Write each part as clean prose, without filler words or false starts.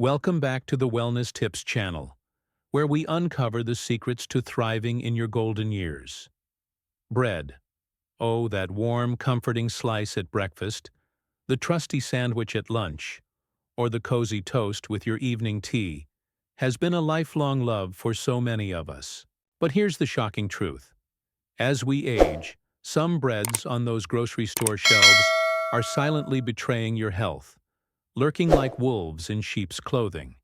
Welcome back to the Wellness Tips channel, where we uncover the secrets to thriving in your golden years. Bread. Oh, that warm, comforting slice at breakfast, the trusty sandwich at lunch, or the cozy toast with your evening tea, has been a lifelong love for so many of us. But here's the shocking truth. As we age, some breads on those grocery store shelves are silently betraying your health, lurking like wolves in sheep's clothing.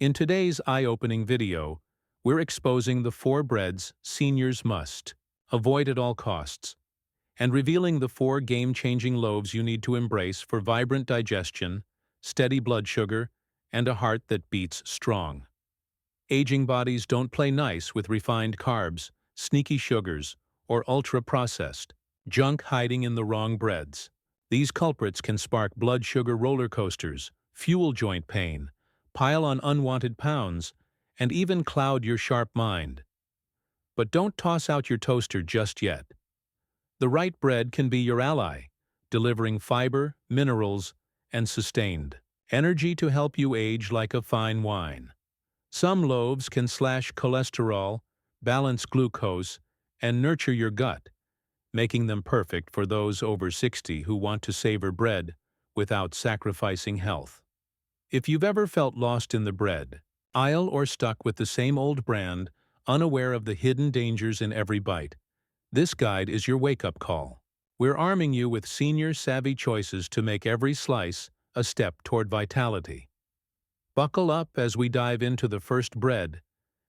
In today's eye-opening video, we're exposing the 4 breads seniors must avoid at all costs, and revealing the 4 game-changing loaves you need to embrace for vibrant digestion, steady blood sugar, and a heart that beats strong. Aging bodies don't play nice with refined carbs, sneaky sugars, or ultra-processed junk hiding in the wrong breads. These culprits can spark blood sugar roller coasters, fuel joint pain, pile on unwanted pounds, and even cloud your sharp mind. But don't toss out your toaster just yet. The right bread can be your ally, delivering fiber, minerals, and sustained energy to help you age like a fine wine. Some loaves can slash cholesterol, balance glucose, and nurture your gut, making them perfect for those over 60 who want to savor bread without sacrificing health. If you've ever felt lost in the bread aisle or stuck with the same old brand, unaware of the hidden dangers in every bite, this guide is your wake-up call. We're arming you with senior-savvy choices to make every slice a step toward vitality. Buckle up as we dive into the first bread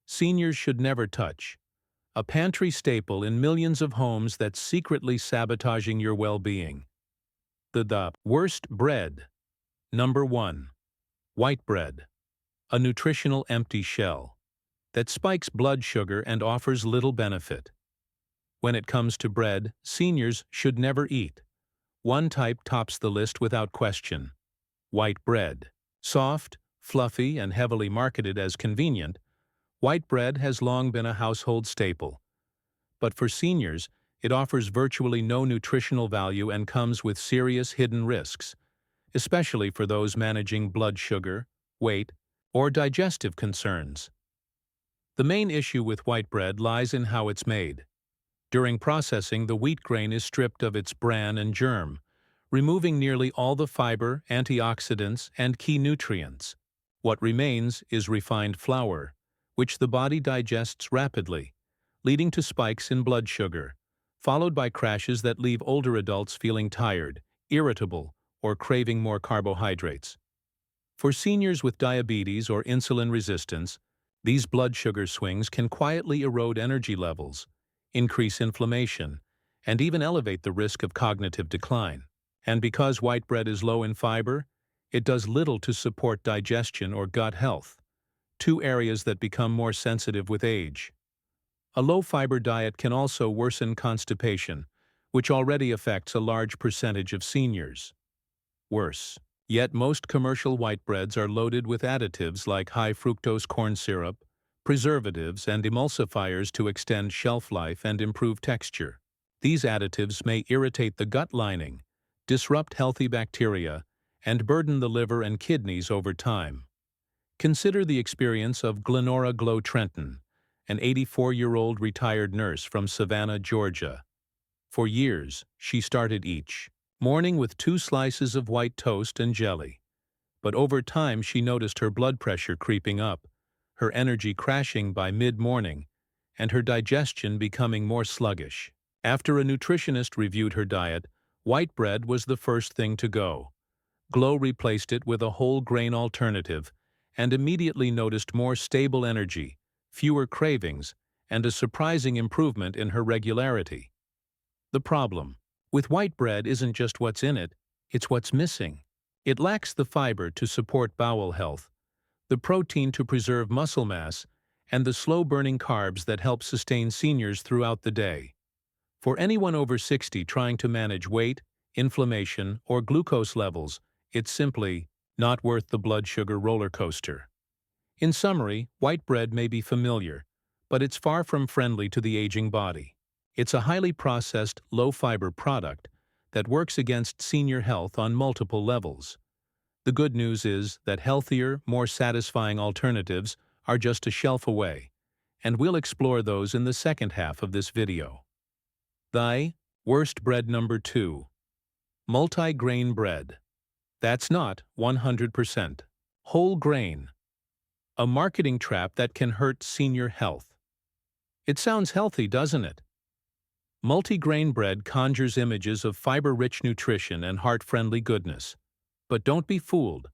seniors should never touch, a pantry staple in millions of homes that's secretly sabotaging your well-being. The worst bread. Number 1. White bread. A nutritional empty shell that spikes blood sugar and offers little benefit. When it comes to bread, seniors should never eat. One type tops the list without question: white bread. Soft, fluffy, and heavily marketed as convenient, white bread has long been a household staple. But for seniors, it offers virtually no nutritional value and comes with serious hidden risks, especially for those managing blood sugar, weight, or digestive concerns. The main issue with white bread lies in how it's made. During processing, the wheat grain is stripped of its bran and germ, removing nearly all the fiber, antioxidants, and key nutrients. What remains is refined flour, which the body digests rapidly, leading to spikes in blood sugar, followed by crashes that leave older adults feeling tired, irritable, or craving more carbohydrates. For seniors with diabetes or insulin resistance, these blood sugar swings can quietly erode energy levels, increase inflammation, and even elevate the risk of cognitive decline. And because white bread is low in fiber, it does little to support digestion or gut health, 2 areas that become more sensitive with age. A low-fiber diet can also worsen constipation, which already affects a large percentage of seniors. Worse, yet most commercial white breads are loaded with additives like high-fructose corn syrup, preservatives, and emulsifiers to extend shelf life and improve texture. These additives may irritate the gut lining, disrupt healthy bacteria, and burden the liver and kidneys over time. Consider the experience of Glenora Glow Trenton, an 84-year-old retired nurse from Savannah, Georgia. For years, she started each morning with 2 slices of white toast and jelly. But over time, she noticed her blood pressure creeping up, her energy crashing by mid-morning, and her digestion becoming more sluggish. After a nutritionist reviewed her diet, white bread was the first thing to go. Glow replaced it with a whole grain alternative and immediately noticed more stable energy, fewer cravings, and a surprising improvement in her regularity. The problem with white bread isn't just what's in it, it's what's missing. It lacks the fiber to support bowel health, the protein to preserve muscle mass, and the slow-burning carbs that help sustain seniors throughout the day. For anyone over 60 trying to manage weight, inflammation, or glucose levels, it's simply not worth the blood sugar roller coaster. In summary, white bread may be familiar, but it's far from friendly to the aging body. It's a highly processed, low-fiber product that works against senior health on multiple levels. The good news is that healthier, more satisfying alternatives are just a shelf away, and we'll explore those in the second half of this video. Thy worst bread number 2. Multi-grain bread. That's not 100% whole grain. A marketing trap that can hurt senior health. It sounds healthy, doesn't it? Multi-grain bread conjures images of fiber-rich nutrition and heart-friendly goodness. But don't be fooled.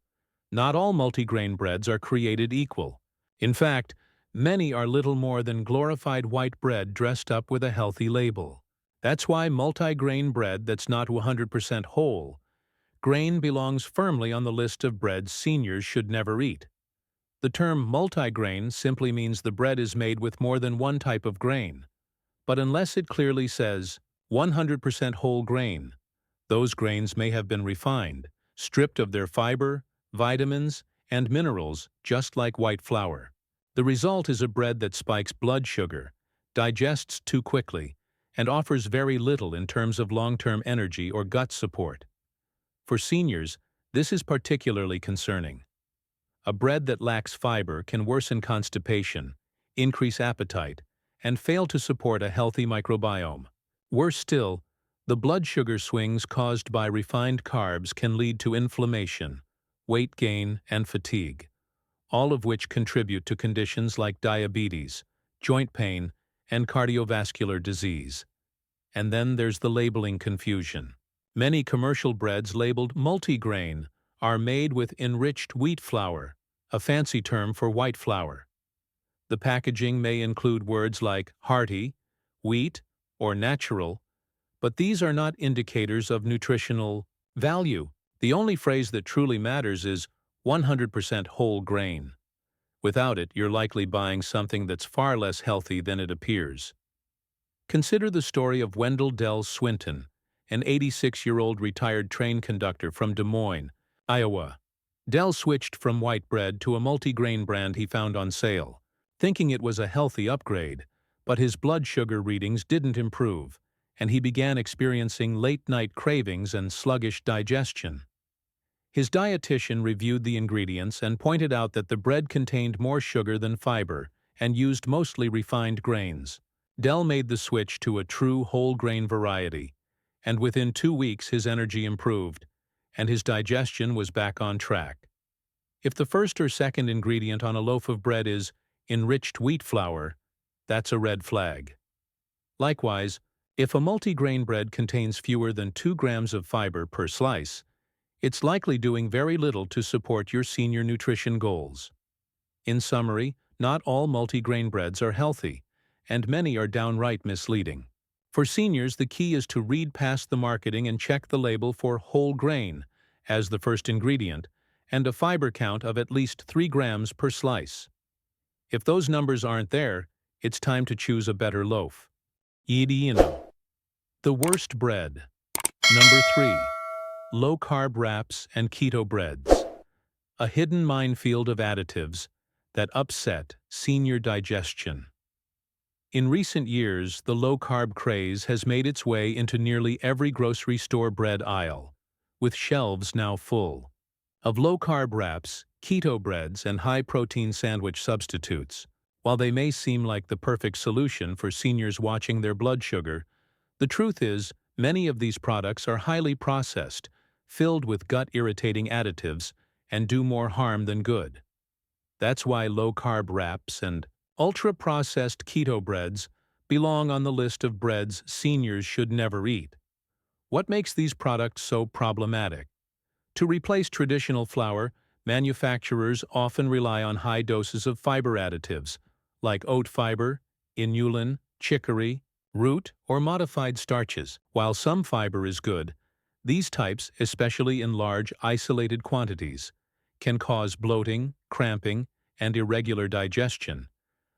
Not all multigrain breads are created equal. In fact, many are little more than glorified white bread dressed up with a healthy label. That's why multigrain bread that's not 100% whole grain belongs firmly on the list of breads seniors should never eat. The term multigrain simply means the bread is made with more than one type of grain. But unless it clearly says 100% whole grain, those grains may have been refined, stripped of their fiber, vitamins, and minerals just like white flour. The result is a bread that spikes blood sugar, digests too quickly, and offers very little in terms of long-term energy or gut support. For seniors, this is particularly concerning. A bread that lacks fiber can worsen constipation, increase appetite, and fail to support a healthy microbiome. Worse still, the blood sugar swings caused by refined carbs can lead to inflammation, weight gain, and fatigue, all of which contribute to conditions like diabetes, joint pain, and cardiovascular disease. And then there's the labeling confusion. Many commercial breads labeled multigrain are made with enriched wheat flour, a fancy term for white flour. The packaging may include words like hearty, wheat, or natural, but these are not indicators of nutritional value. The only phrase that truly matters is 100% whole grain. Without it, you're likely buying something that's far less healthy than it appears. Consider the story of Wendell Dell Swinton, an 86-year-old retired train conductor from Des Moines, Iowa. Dell switched from white bread to a multigrain brand he found on sale, thinking it was a healthy upgrade, but his blood sugar readings didn't improve, and he began experiencing late-night cravings and sluggish digestion. His dietitian reviewed the ingredients and pointed out that the bread contained more sugar than fiber and used mostly refined grains. Dell made the switch to a true whole grain variety, and within 2 weeks his energy improved, and his digestion was back on track. If the first or second ingredient on a loaf of bread is enriched wheat flour, that's a red flag. Likewise, if a multigrain bread contains fewer than 2 grams of fiber per slice, it's likely doing very little to support your senior nutrition goals. In summary, not all multigrain breads are healthy, and many are downright misleading. For seniors, the key is to read past the marketing and check the label for whole grain as the first ingredient and a fiber count of at least 3 grams per slice. If those numbers aren't there, it's time to choose a better loaf. The worst bread. Number 3. Low-carb wraps and keto breads. A hidden minefield of additives that upset senior digestion. In recent years, the low-carb craze has made its way into nearly every grocery store bread aisle, with shelves now full of low-carb wraps, keto breads, and high-protein sandwich substitutes. While they may seem like the perfect solution for seniors watching their blood sugar, the truth is many of these products are highly processed, filled with gut-irritating additives, and do more harm than good. That's why low-carb wraps and ultra-processed keto breads belong on the list of breads seniors should never eat. What makes these products so problematic? To replace traditional flour, manufacturers often rely on high doses of fiber additives, like oat fiber, inulin, chicory, root, or modified starches. While some fiber is good, these types, especially in large, isolated quantities, can cause bloating, cramping, and irregular digestion,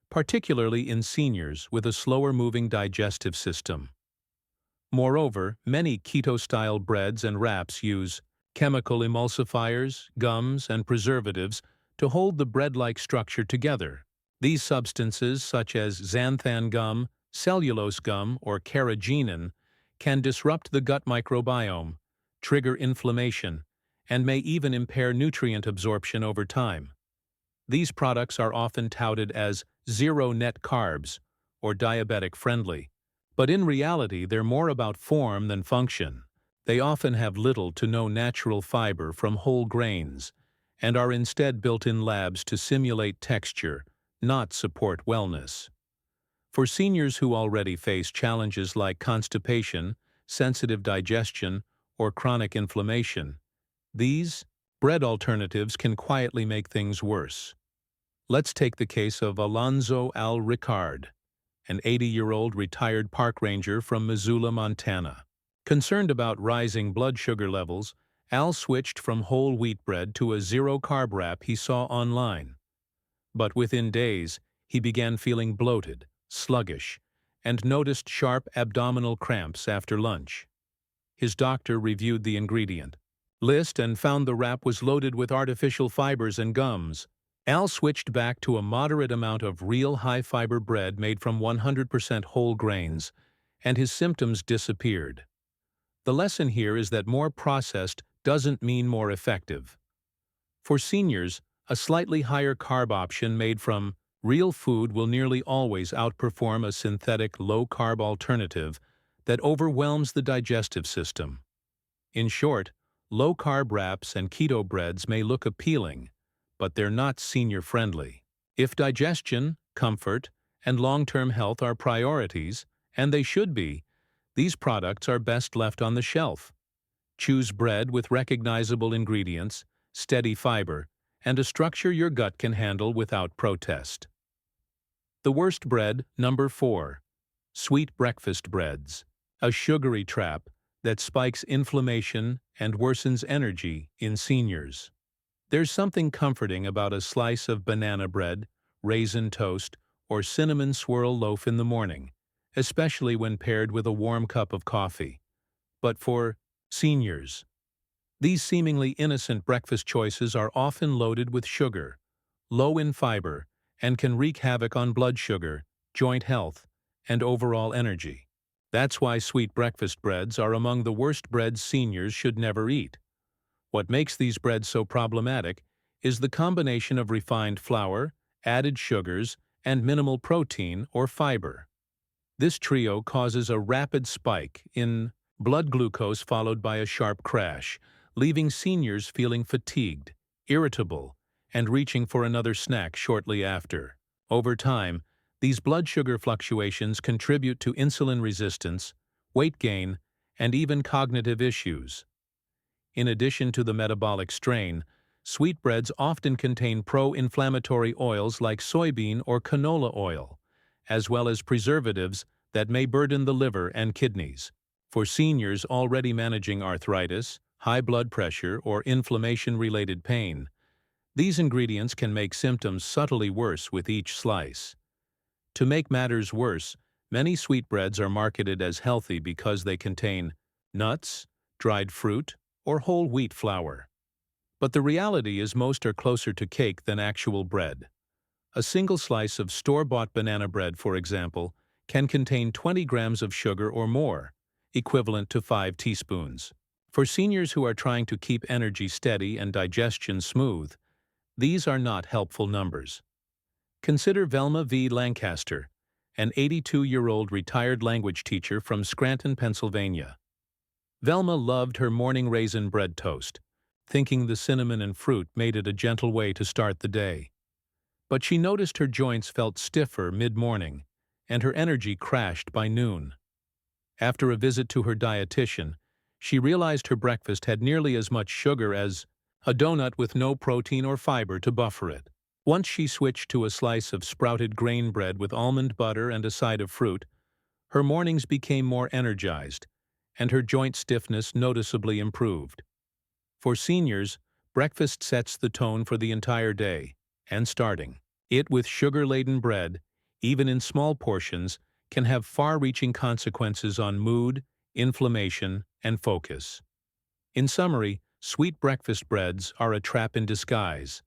particularly in seniors with a slower-moving digestive system. Moreover, many keto-style breads and wraps use chemical emulsifiers, gums, and preservatives to hold the bread-like structure together. These substances, such as xanthan gum, cellulose gum, or carrageenan, can disrupt the gut microbiome, trigger inflammation, and may even impair nutrient absorption over time. These products are often touted as zero net carbs or diabetic friendly, but in reality they're more about form than function. They often have little to no natural fiber from whole grains and are instead built in labs to simulate texture, not support wellness. For seniors who already face challenges like constipation, sensitive digestion, or chronic inflammation, these bread alternatives can quietly make things worse. Let's take the case of Alonzo Al Ricard, an 80-year-old retired park ranger from Missoula, Montana. Concerned about rising blood sugar levels, Al switched from whole wheat bread to a zero-carb wrap he saw online. But within days, he began feeling bloated, sluggish, and noticed sharp abdominal cramps after lunch. His doctor reviewed the ingredient list and found the wrap was loaded with artificial fibers and gums. Al switched back to a moderate amount of real high-fiber bread made from 100% whole grains, and his symptoms disappeared. The lesson here is that more processed doesn't mean more effective. For seniors, a slightly higher carb option made from real food will nearly always outperform a synthetic low-carb alternative that overwhelms the digestive system. In short, low-carb wraps and keto breads may look appealing, but they're not senior-friendly. If digestion, comfort, and long-term health are priorities, and they should be, these products are best left on the shelf. Choose bread with recognizable ingredients, steady fiber, and a structure your gut can handle without protest. The worst bread, number 4. Sweet breakfast breads. A sugary trap that spikes inflammation and worsens energy in seniors. There's something comforting about a slice of banana bread, raisin toast, or cinnamon swirl loaf in the morning, especially when paired with a warm cup of coffee. But for seniors, these seemingly innocent breakfast choices are often loaded with sugar, low in fiber, and can wreak havoc on blood sugar, joint health, and overall energy. That's why sweet breakfast breads are among the worst breads seniors should never eat. What makes these breads so problematic is the combination of refined flour, added sugars, and minimal protein or fiber. This trio causes a rapid spike in blood glucose followed by a sharp crash, leaving seniors feeling fatigued, irritable, and reaching for another snack shortly after. Over time, these blood sugar fluctuations contribute to insulin resistance, weight gain, and even cognitive issues. In addition to the metabolic strain, sweetbreads often contain pro-inflammatory oils like soybean or canola oil, as well as preservatives that may burden the liver and kidneys. For seniors already managing arthritis, high blood pressure, or inflammation-related pain, these ingredients can make symptoms subtly worse with each slice. To make matters worse, many sweetbreads are marketed as healthy because they contain nuts, dried fruit, or whole wheat flour. But the reality is most are closer to cake than actual bread. A single slice of store-bought banana bread, for example, can contain 20 grams of sugar or more, equivalent to 5 teaspoons. For seniors who are trying to keep energy steady and digestion smooth, these are not helpful numbers. Consider Velma V. Lancaster, an 82-year-old retired language teacher from Scranton, Pennsylvania. Velma loved her morning raisin bread toast, thinking the cinnamon and fruit made it a gentle way to start the day. But she noticed her joints felt stiffer mid-morning, and her energy crashed by noon. After a visit to her dietitian, she realized her breakfast had nearly as much sugar as a donut with no protein or fiber to buffer it. Once she switched to a slice of sprouted grain bread with almond butter and a side of fruit, her mornings became more energized, and her joint stiffness noticeably improved. For seniors, breakfast sets the tone for the entire day, and starting it with sugar-laden bread, even in small portions, can have far-reaching consequences on mood, inflammation, and focus. In summary, sweet breakfast breads are a trap in disguise.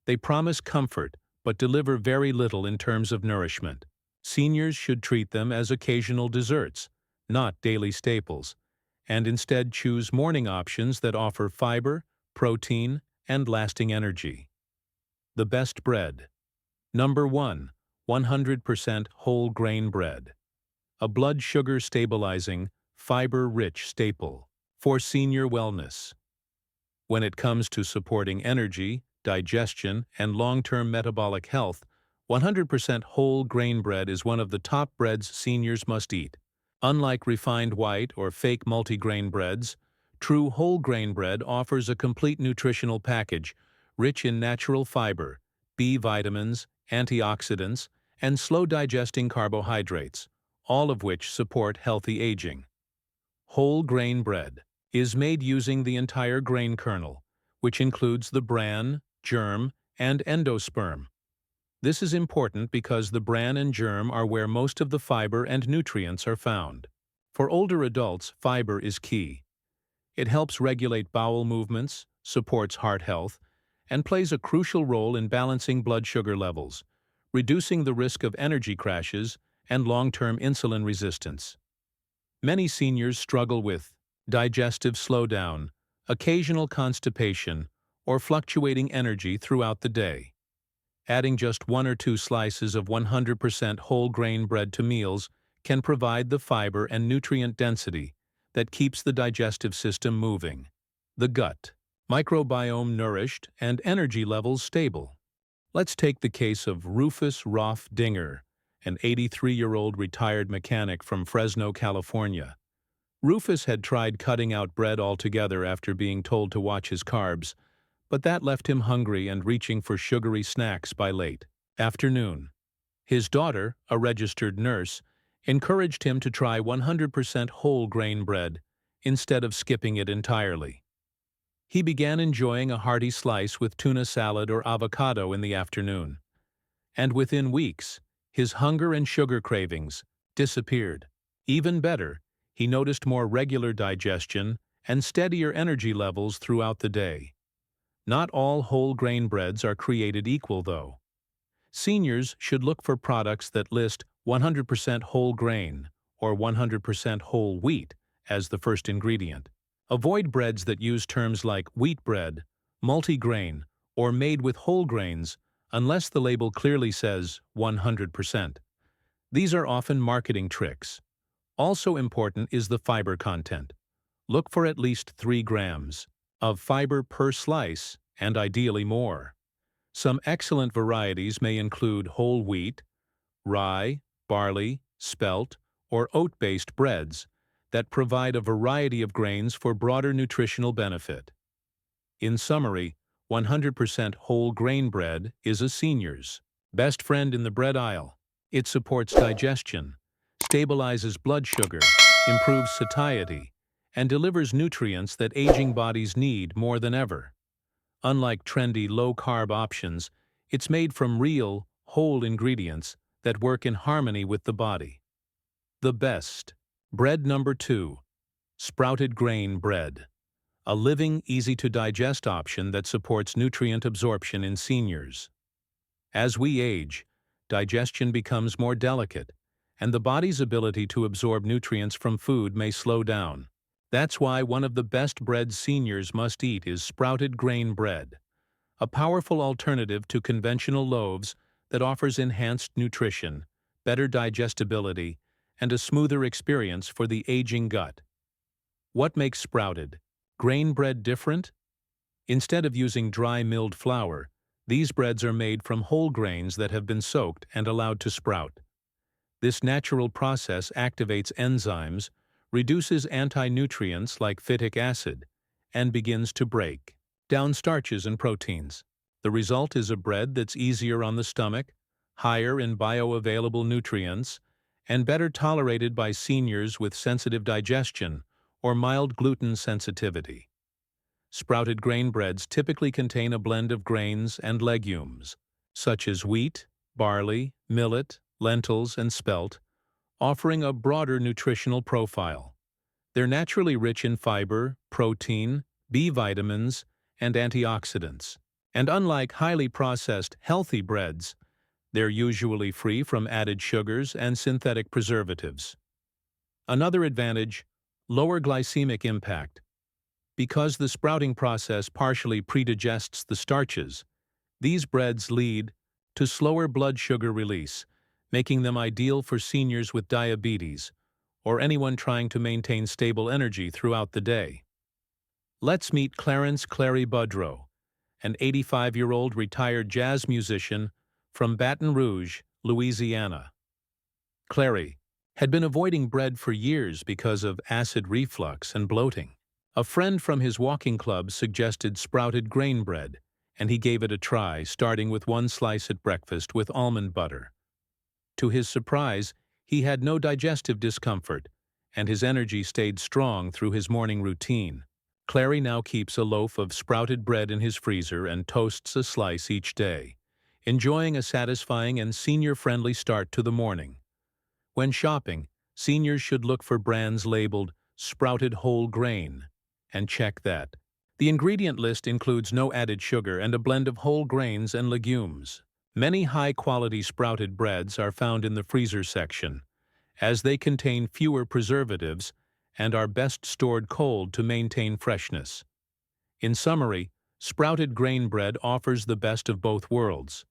They promise comfort, but deliver very little in terms of nourishment. Seniors should treat them as occasional desserts, not daily staples, and instead choose morning options that offer fiber, protein, and lasting energy. The best bread. Number 1. 100% whole grain bread. A blood sugar stabilizing, fiber-rich staple for senior wellness. When it comes to supporting energy, digestion, and long-term metabolic health, 100% whole grain bread is one of the top breads seniors must eat. Unlike refined white or fake multigrain breads, true whole grain bread offers a complete nutritional package rich in natural fiber, B vitamins, antioxidants, and slow-digesting carbohydrates, all of which support healthy aging. Whole grain bread is made using the entire grain kernel, which includes the bran, germ, and endosperm. This is important because the bran and germ are where most of the fiber and nutrients are found. For older adults, fiber is key. It helps regulate bowel movements, supports heart health, and plays a crucial role in balancing blood sugar levels, reducing the risk of energy crashes and long-term insulin resistance. Many seniors struggle with digestive slowdown, occasional constipation, or fluctuating energy throughout the day. Adding just 1 or 2 slices of 100% whole grain bread to meals can provide the fiber and nutrient density that keeps the digestive system moving. The gut. Microbiome nourished and energy levels stable. Let's take the case of Rufus Roff Dinger, an 83-year-old retired mechanic from Fresno, California. Rufus had tried cutting out bread altogether after being told to watch his carbs, but that left him hungry and reaching for sugary snacks by late afternoon. His daughter, a registered nurse, encouraged him to try 100% whole grain bread instead of skipping it entirely. He began enjoying a hearty slice with tuna salad or avocado in the afternoon, and within weeks, his hunger and sugar cravings disappeared. Even better, he noticed more regular digestion and steadier energy levels throughout the day. Not all whole grain breads are created equal, though. Seniors should look for products that list 100% whole grain or 100% whole wheat as the first ingredient. Avoid breads that use terms like wheat bread, multigrain, or made with whole grains unless the label clearly says 100%. These are often marketing tricks. Also important is the fiber content. Look for at least 3 grams of fiber per slice, and ideally more. Some excellent varieties may include whole wheat, rye, barley, spelt, or oat-based breads that provide a variety of grains for broader nutritional benefit. In summary, 100% whole grain bread is a senior's best friend in the bread aisle. It supports digestion, stabilizes blood sugar, improves satiety, and delivers nutrients that aging bodies need more than ever. Unlike trendy low-carb options, it's made from real, whole ingredients that work in harmony with the body. The best. Bread number 2. Sprouted grain bread. A living, easy-to-digest option that supports nutrient absorption in seniors. As we age, digestion becomes more delicate, and the body's ability to absorb nutrients from food may slow down. That's why one of the best breads seniors must eat is sprouted grain bread, a powerful alternative to conventional loaves that offers enhanced nutrition, better digestibility, and a smoother experience for the aging gut. What makes sprouted grain bread different? Instead of using dry milled flour, these breads are made from whole grains that have been soaked and allowed to sprout. This natural process activates enzymes, reduces anti-nutrients like phytic acid, and begins to break down starches and proteins. The result is a bread that's easier on the stomach, higher in bioavailable nutrients, and better tolerated by seniors with sensitive digestion or mild gluten sensitivity. Sprouted grain breads typically contain a blend of grains and legumes, such as wheat, barley, millet, lentils, and spelt, offering a broader nutritional profile. They're naturally rich in fiber, protein, B vitamins, and antioxidants. And unlike highly processed, healthy breads, they're usually free from added sugars and synthetic preservatives. Another advantage, lower glycemic impact. Because the sprouting process partially predigests the starches, these breads lead to slower blood sugar release, making them ideal for seniors with diabetes or anyone trying to maintain stable energy throughout the day. Let's meet Clarence Clary Budrow, an 85-year-old retired jazz musician from Baton Rouge, Louisiana. Clary had been avoiding bread for years because of acid reflux and bloating. A friend from his walking club suggested sprouted grain bread, and he gave it a try, starting with one slice at breakfast with almond butter. To his surprise, he had no digestive discomfort, and his energy stayed strong through his morning routine. Clary now keeps a loaf of sprouted bread in his freezer and toasts a slice each day, enjoying a satisfying and senior-friendly start to the morning. When shopping, seniors should look for brands labeled sprouted whole grain, and check that. The ingredient list includes no added sugar and a blend of whole grains and legumes. Many high-quality sprouted breads are found in the freezer section, as they contain fewer preservatives and are best stored cold to maintain freshness. In summary, sprouted grain bread offers the best of both worlds: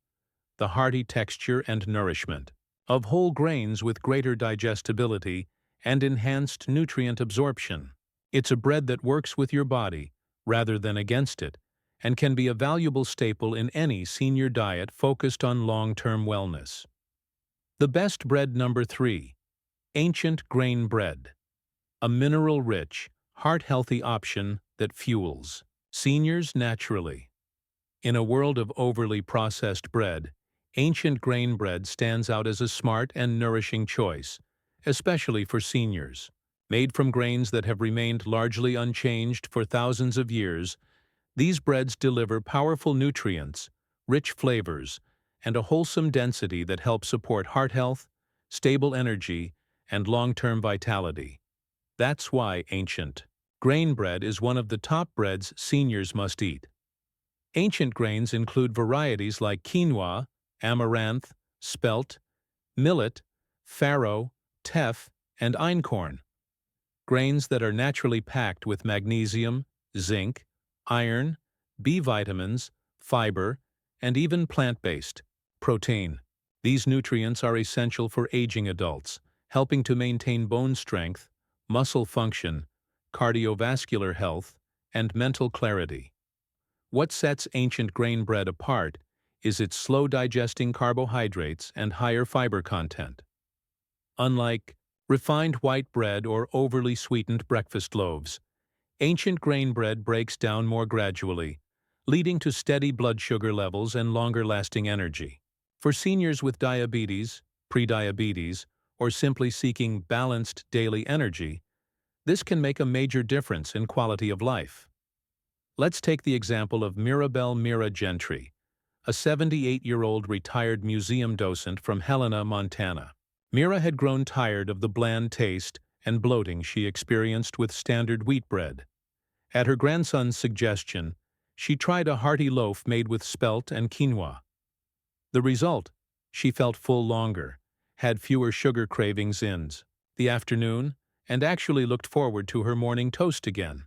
the hearty texture and nourishment of whole grains with greater digestibility and enhanced nutrient absorption. It's a bread that works with your body rather than against it, and can be a valuable staple in any senior diet focused on long-term wellness. The best bread number 3, ancient grain bread. A mineral-rich, heart-healthy option that fuels seniors naturally. In a world of overly processed bread, ancient grain bread stands out as a smart and nourishing choice, especially for seniors. Made from grains that have remained largely unchanged for thousands of years, these breads deliver powerful nutrients, rich flavors, and a wholesome density that help support heart health, stable energy, and long-term vitality. That's why ancient grain bread is one of the top breads seniors must eat. Ancient grains include varieties like quinoa, amaranth, spelt, millet, farro, teff, and einkorn. Grains that are naturally packed with magnesium, zinc, iron, B vitamins, fiber, and even plant-based protein. These nutrients are essential for aging adults, helping to maintain bone strength, muscle function, cardiovascular health, and mental clarity. What sets ancient grain bread apart is its slow-digesting carbohydrates and higher fiber content. Unlike refined white bread or overly sweetened breakfast loaves, ancient grain bread breaks down more gradually, leading to steady blood sugar levels and longer-lasting energy. For seniors with diabetes, prediabetes, or simply seeking balanced daily energy, this can make a major difference in quality of life. Let's take the example of Mirabelle Mira Gentry, a 78-year-old retired museum docent from Helena, Montana. Mira had grown tired of the bland taste and bloating she experienced with standard wheat bread. At her grandson's suggestion, she tried a hearty loaf made with spelt and quinoa. The result: she felt full longer, had fewer sugar cravings in the afternoon, and actually looked forward to her morning toast again.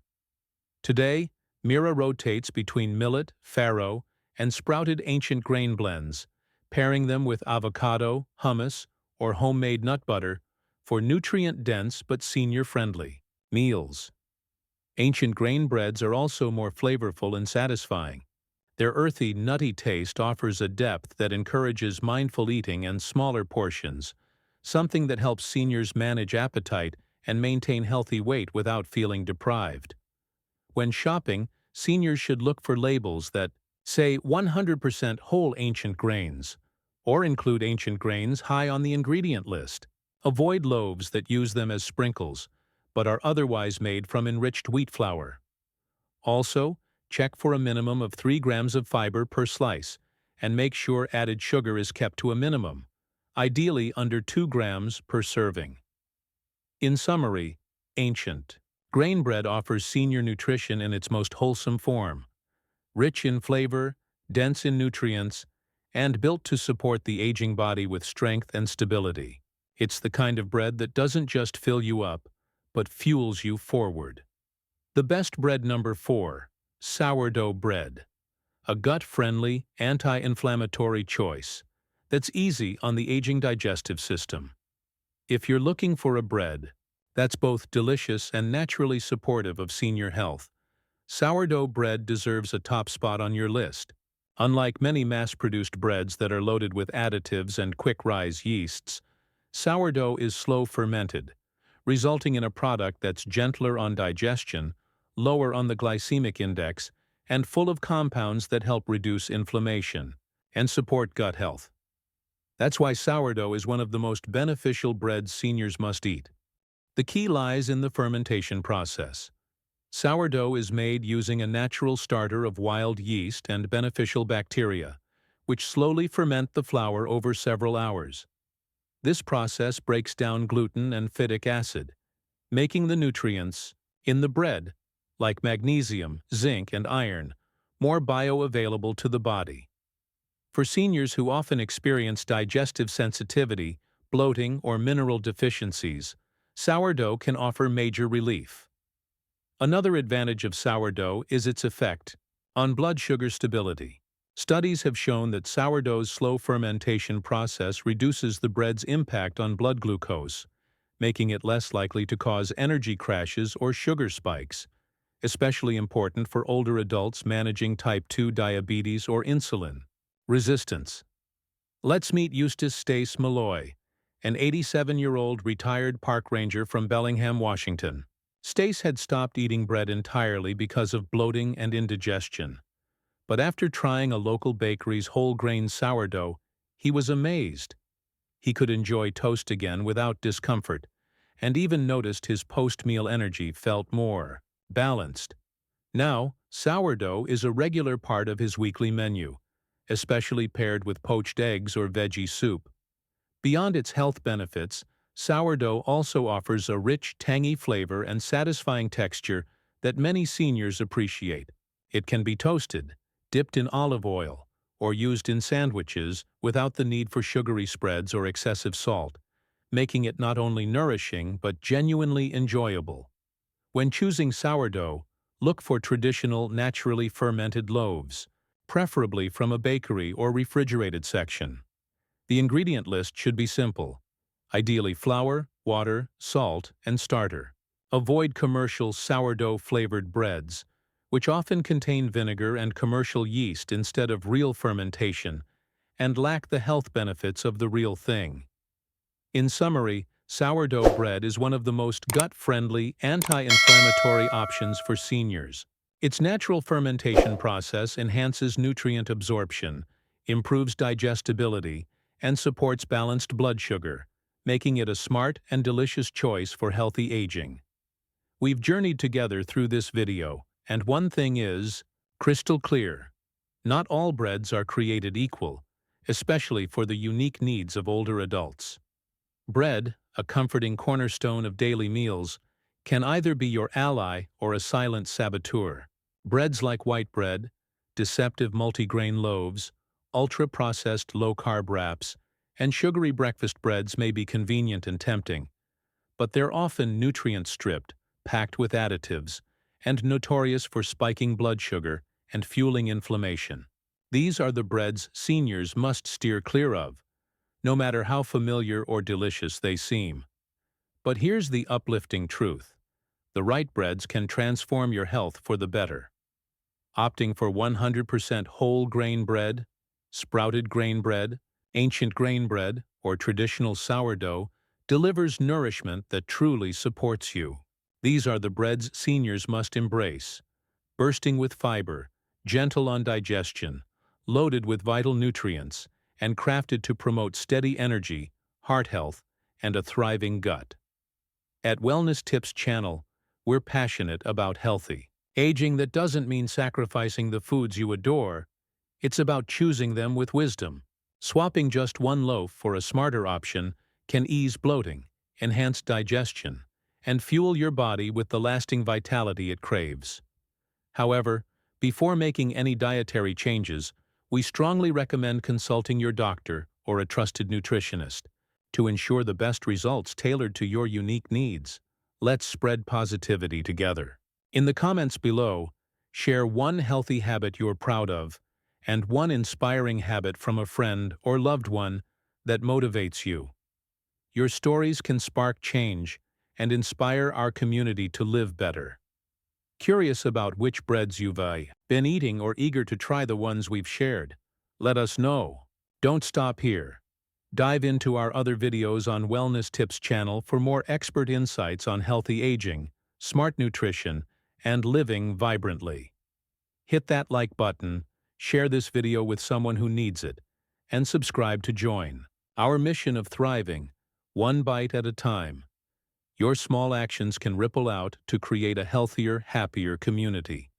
Today, Mira rotates between millet, farro, and sprouted ancient grain blends, pairing them with avocado, hummus, or homemade nut butter for nutrient-dense but senior-friendly meals. Ancient grain breads are also more flavorful and satisfying. Their earthy, nutty taste offers a depth that encourages mindful eating and smaller portions, something that helps seniors manage appetite and maintain healthy weight without feeling deprived. When shopping, seniors should look for labels that say 100% whole ancient grains, or include ancient grains high on the ingredient list. Avoid loaves that use them as sprinkles, but are otherwise made from enriched wheat flour. Also, check for a minimum of 3 grams of fiber per slice, and make sure added sugar is kept to a minimum, ideally under 2 grams per serving. In summary, ancient grain bread offers senior nutrition in its most wholesome form: rich in flavor, dense in nutrients, and built to support the aging body with strength and stability. It's the kind of bread that doesn't just fill you up, but fuels you forward. The best bread number 4, sourdough bread. A gut-friendly, anti-inflammatory choice that's easy on the aging digestive system. If you're looking for a bread that's both delicious and naturally supportive of senior health, sourdough bread deserves a top spot on your list. Unlike many mass-produced breads that are loaded with additives and quick-rise yeasts, sourdough is slow-fermented, resulting in a product that's gentler on digestion, lower on the glycemic index, and full of compounds that help reduce inflammation and support gut health. That's why sourdough is one of the most beneficial breads seniors must eat. The key lies in the fermentation process. Sourdough is made using a natural starter of wild yeast and beneficial bacteria, which slowly ferment the flour over several hours. This process breaks down gluten and phytic acid, making the nutrients in the bread, like magnesium, zinc, and iron, more bioavailable to the body. For seniors who often experience digestive sensitivity, bloating, or mineral deficiencies, sourdough can offer major relief. Another advantage of sourdough is its effect on blood sugar stability. Studies have shown that sourdough's slow fermentation process reduces the bread's impact on blood glucose, making it less likely to cause energy crashes or sugar spikes, especially important for older adults managing type 2 diabetes or insulin resistance. Let's meet Eustace Stace Malloy, an 87-year-old retired park ranger from Bellingham, Washington. Stace had stopped eating bread entirely because of bloating and indigestion. But after trying a local bakery's whole-grain sourdough, he was amazed. He could enjoy toast again without discomfort, and even noticed his post-meal energy felt more balanced. Now, sourdough is a regular part of his weekly menu, especially paired with poached eggs or veggie soup. Beyond its health benefits, sourdough also offers a rich, tangy flavor and satisfying texture that many seniors appreciate. It can be toasted, dipped in olive oil, or used in sandwiches without the need for sugary spreads or excessive salt, making it not only nourishing but genuinely enjoyable. When choosing sourdough, look for traditional, naturally fermented loaves, preferably from a bakery or refrigerated section. The ingredient list should be simple. Ideally flour, water, salt, and starter. Avoid commercial sourdough-flavored breads, which often contain vinegar and commercial yeast instead of real fermentation, and lack the health benefits of the real thing. In summary, sourdough bread is one of the most gut-friendly, anti-inflammatory options for seniors. Its natural fermentation process enhances nutrient absorption, improves digestibility, and supports balanced blood sugar, making it a smart and delicious choice for healthy aging. We've journeyed together through this video, and one thing is crystal clear. Not all breads are created equal, especially for the unique needs of older adults. Bread, a comforting cornerstone of daily meals, can either be your ally or a silent saboteur. Breads like white bread, deceptive multigrain loaves, ultra-processed low-carb wraps, and sugary breakfast breads may be convenient and tempting, but they're often nutrient-stripped, packed with additives, and notorious for spiking blood sugar and fueling inflammation. These are the breads seniors must steer clear of, no matter how familiar or delicious they seem. But here's the uplifting truth. The right breads can transform your health for the better. Opting for 100% whole grain bread, sprouted grain bread, ancient grain bread, or traditional sourdough delivers nourishment that truly supports you. These are the breads seniors must embrace. Bursting with fiber, gentle on digestion, loaded with vital nutrients, and crafted to promote steady energy, heart health, and a thriving gut. At Wellness Tips Channel, we're passionate about healthy aging that doesn't mean sacrificing the foods you adore. It's about choosing them with wisdom. Swapping just one loaf for a smarter option can ease bloating, enhance digestion, and fuel your body with the lasting vitality it craves. However, before making any dietary changes, we strongly recommend consulting your doctor or a trusted nutritionist to ensure the best results tailored to your unique needs. Let's spread positivity together. In the comments below, share one healthy habit you're proud of and one inspiring habit from a friend or loved one that motivates you. Your stories can spark change and inspire our community to live better. Curious about which breads you've been eating or eager to try the ones we've shared? Let us know. Don't stop here. Dive into our other videos on Wellness Tips channel for more expert insights on healthy aging, smart nutrition, and living vibrantly. Hit that like button, share this video with someone who needs it, and subscribe to join our mission of thriving, one bite at a time. Your small actions can ripple out to create a healthier, happier community.